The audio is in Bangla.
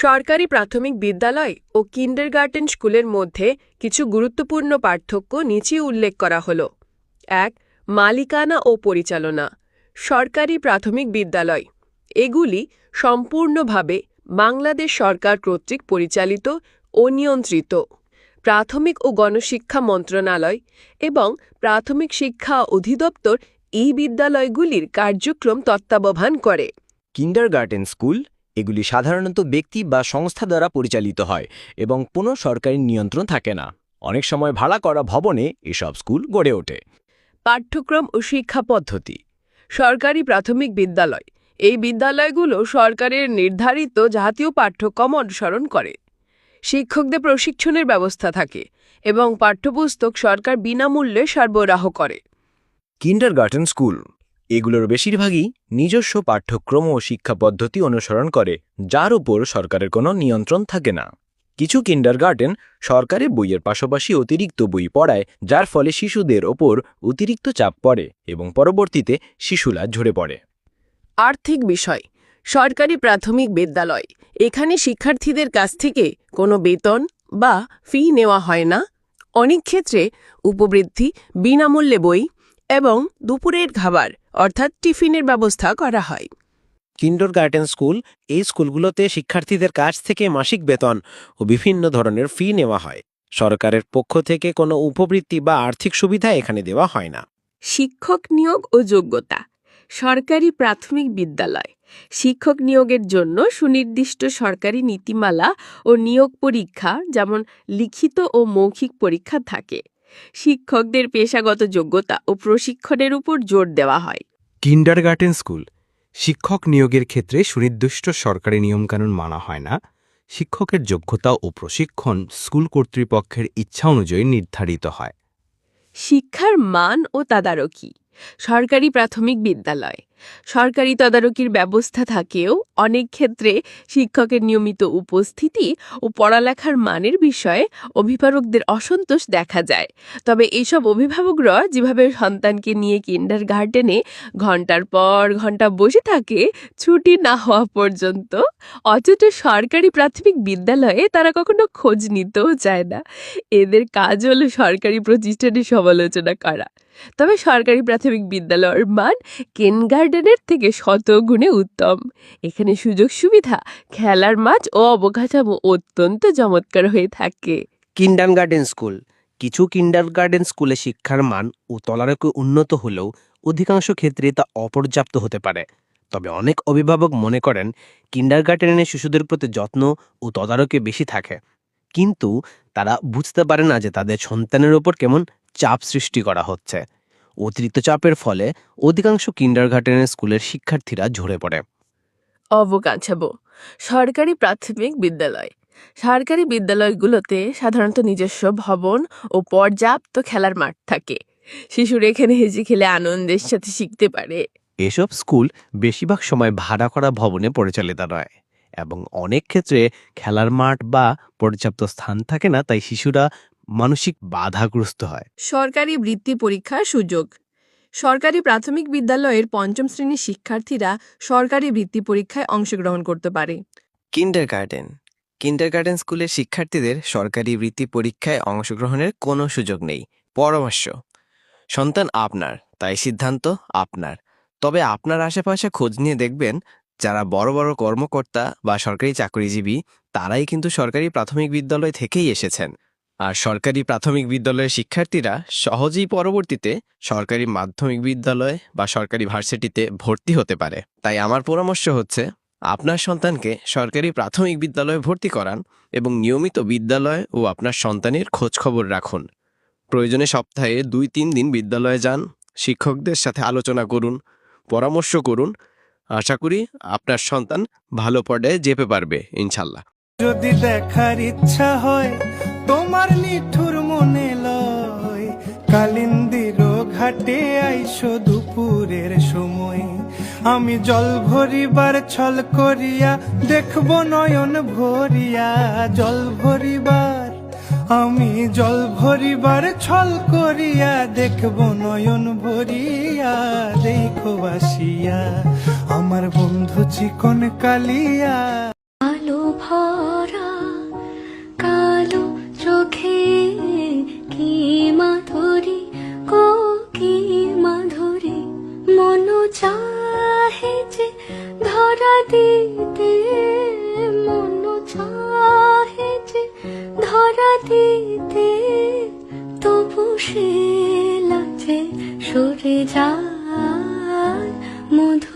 সরকারি প্রাথমিক বিদ্যালয় ও কিন্ডারগার্টেন স্কুলের মধ্যে কিছু গুরুত্বপূর্ণ পার্থক্য নিচে উল্লেখ করা হল। ১. মালিকানা ও পরিচালনা। সরকারি প্রাথমিক বিদ্যালয় এগুলি সম্পূর্ণভাবে বাংলাদেশ সরকার কর্তৃক পরিচালিত ও নিয়ন্ত্রিত। প্রাথমিক ও গণশিক্ষা মন্ত্রণালয় এবং প্রাথমিক শিক্ষা অধিদপ্তর এই বিদ্যালয়গুলির কার্যক্রম তত্ত্বাবধান করে। কিন্ডারগার্টেন স্কুল এগুলি সাধারণত ব্যক্তি বা সংস্থা দ্বারা পরিচালিত হয় এবং কোনো সরকারি নিয়ন্ত্রণ থাকে না। অনেক সময় ভাড়া করা ভবনে এসব স্কুল গড়ে ওঠে। পাঠ্যক্রম ও শিক্ষা পদ্ধতি। সরকারি প্রাথমিক বিদ্যালয় এই বিদ্যালয়গুলো সরকারের নির্ধারিত জাতীয় পাঠ্যক্রম অনুসরণ করে। শিক্ষকদের প্রশিক্ষণের ব্যবস্থা থাকে এবং পাঠ্যপুস্তক সরকার বিনামূল্যে সরবরাহ করে। কিন্ডারগার্টেন স্কুল এগুলোর বেশিরভাগই নিজস্ব পাঠ্যক্রম ও শিক্ষা পদ্ধতি অনুসরণ করে, যার উপর সরকারের কোনো নিয়ন্ত্রণ থাকে না। কিছু কিন্ডারগার্টেন সরকারি বইয়ের পাশাপাশি অতিরিক্ত বই পড়ায়, যার ফলে শিশুদের ওপর অতিরিক্ত চাপ পড়ে এবং পরবর্তীতে শিশুরা ঝরে পড়ে। আর্থিক বিষয়। সরকারি প্রাথমিক বিদ্যালয় এখানে শিক্ষার্থীদের কাছ থেকে কোনো বেতন বা ফি নেওয়া হয় না। অনেক ক্ষেত্রে উপবৃত্তি, বিনামূল্যে বই এবং দুপুরের খাবার অর্থাৎ টিফিনের ব্যবস্থা করা হয়। কিন্ডারগার্টেন স্কুল এই স্কুলগুলোতে শিক্ষার্থীদের কাছ থেকে মাসিক বেতন ও বিভিন্ন ধরনের ফি নেওয়া হয়। সরকারের পক্ষ থেকে কোনো উপবৃত্তি বা আর্থিক সুবিধা এখানে দেওয়া হয় না। শিক্ষক নিয়োগ ও যোগ্যতা। সরকারি প্রাথমিক বিদ্যালয় শিক্ষক নিয়োগের জন্য সুনির্দিষ্ট সরকারি নীতিমালা ও নিয়োগ পরীক্ষা, যেমন লিখিত ও মৌখিক পরীক্ষা থাকে। শিক্ষকদের পেশাগত যোগ্যতা ও প্রশিক্ষণের উপর জোর দেওয়া হয়। কিন্ডারগার্টেন স্কুল শিক্ষক নিয়োগের ক্ষেত্রে সুনির্দিষ্ট সরকারি নিয়মকানুন মানা হয় না। শিক্ষকের যোগ্যতা ও প্রশিক্ষণ স্কুল কর্তৃপক্ষের ইচ্ছা অনুযায়ী নির্ধারিত হয়। শিক্ষার মান ও তদারকি। সরকারি প্রাথমিক বিদ্যালয় সরকারি তদারকির ব্যবস্থা থাকেও অনেক ক্ষেত্রে শিক্ষকের নিয়মিত উপস্থিতি ও পড়ালেখার মানের বিষয়ে অভিভাবকদের অসন্তোষ দেখা যায়। তবে এইসব অভিভাবকরা যেভাবে সন্তানকে নিয়ে কিন্ডারগার্টেনে ঘন্টার পর ঘন্টা বসে থাকে ছুটি না হওয়া পর্যন্ত, অথচ সরকারি প্রাথমিক বিদ্যালয়ে তারা কখনো খোঁজ নিতেও চায় না। এদের কাজ হলো সরকারি প্রতিষ্ঠানের সমালোচনা করা। তবে সরকারি প্রাথমিক বিদ্যালয়ের মান কিন্ডারগার্টেনের থেকে শত গুণে উত্তম। এখানে সুযোগ সুবিধা, খেলার মাঠ ও অবকাঠামো অত্যন্ত চমৎকার হয়ে থাকে। কিন্ডারগার্টেন স্কুল কিছু কিন্ডারগার্টেন স্কুলে শিক্ষার মান ও তদারকি উন্নত হলেও অধিকাংশ ক্ষেত্রে তা অপর্যাপ্ত হতে পারে। তবে অনেক অভিভাবক মনে করেন কিন্ডারগার্টেনে শিশুদের প্রতি যত্ন ও তদারকি বেশি থাকে, কিন্তু তারা বুঝতে পারে না যে তাদের সন্তানের ওপর কেমন চাপ সৃষ্টি করা হচ্ছে। অতিরিক্ত চাপের ফলে অধিকাংশ কিন্ডারগার্টেনের স্কুলের শিক্ষার্থীরা ঝরে পড়ে। অবকাঠামো। সরকারি প্রাথমিক বিদ্যালয় সরকারি বিদ্যালয়গুলোতে সাধারণত নিজস্ব ভবন ও পর্যাপ্ত খেলার মাঠ থাকে। শিশুরা এখানে হেসে খেলে আনন্দের সাথে শিখতে পারে। এসব স্কুল বেশিরভাগ সময় ভাড়া করা ভবনে পরিচালিত নয় এবং অনেক ক্ষেত্রে খেলার মাঠ বা পর্যাপ্ত স্থান থাকে না, তাই শিশুরা মানসিক বাধাগ্রস্ত হয়। সরকারি বৃত্তি পরীক্ষার সুযোগ। সরকারি প্রাথমিক বিদ্যালয়ের পঞ্চম শ্রেণীর শিক্ষার্থীরা সরকারি বৃত্তি পরীক্ষায় অংশগ্রহণ করতে পারে। কিন্ডারগার্টেন স্কুলের শিক্ষার্থীদের সরকারি বৃত্তি পরীক্ষায় অংশগ্রহণের কোনো সুযোগ নেই। পরামর্শ: সন্তান আপনার, তাই সিদ্ধান্ত আপনার। তবে আপনার আশেপাশে খোঁজ নিয়ে দেখবেন, যারা বড় বড় কর্মকর্তা বা সরকারি চাকরিজীবী, তারাই কিন্তু সরকারি প্রাথমিক বিদ্যালয় থেকেই এসেছেন। আর সরকারি প্রাথমিক বিদ্যালয়ের শিক্ষার্থীরা সহজেই পরবর্তীতে সরকারি মাধ্যমিক বিদ্যালয় বা সরকারি ভার্সিটিতে ভর্তি হতে পারে। তাই আমার পরামর্শ হচ্ছে, আপনার সন্তানকে সরকারি প্রাথমিক বিদ্যালয়ে ভর্তি করান এবং নিয়মিত বিদ্যালয় ও আপনার সন্তানের খোঁজখবর রাখুন। প্রয়োজনে সপ্তাহে 2-3 দিন বিদ্যালয়ে যান, শিক্ষকদের সাথে আলোচনা করুন, পরামর্শ করুন। আশা করি আপনার সন্তান ভালো পর্যায়ে যেতে পারবে ইনশাল্লাহ। যদি দেখার ইচ্ছা হয় তোমার নিঠুর মনে লয়, কালিন্দির ঘাটে আইসো দুপুরের সময়। আমি জল ভরিবার ছল করিয়া দেখব নয়ন ভরিয়া, জল ভরিবার আমি জল ভরিবার ছল করিয়া দেখব নয়ন ভরিয়া। দেখো আসিয়া আমার বন্ধু চিকন কালিয়া। ভরা কালো চোখে কি মাধুরী গো কি মাধুরী, মন চাহে যে ধরা দিতে, মন চাহে যে ধরা দিতে, তবু সে লাজে সরে যায় মধু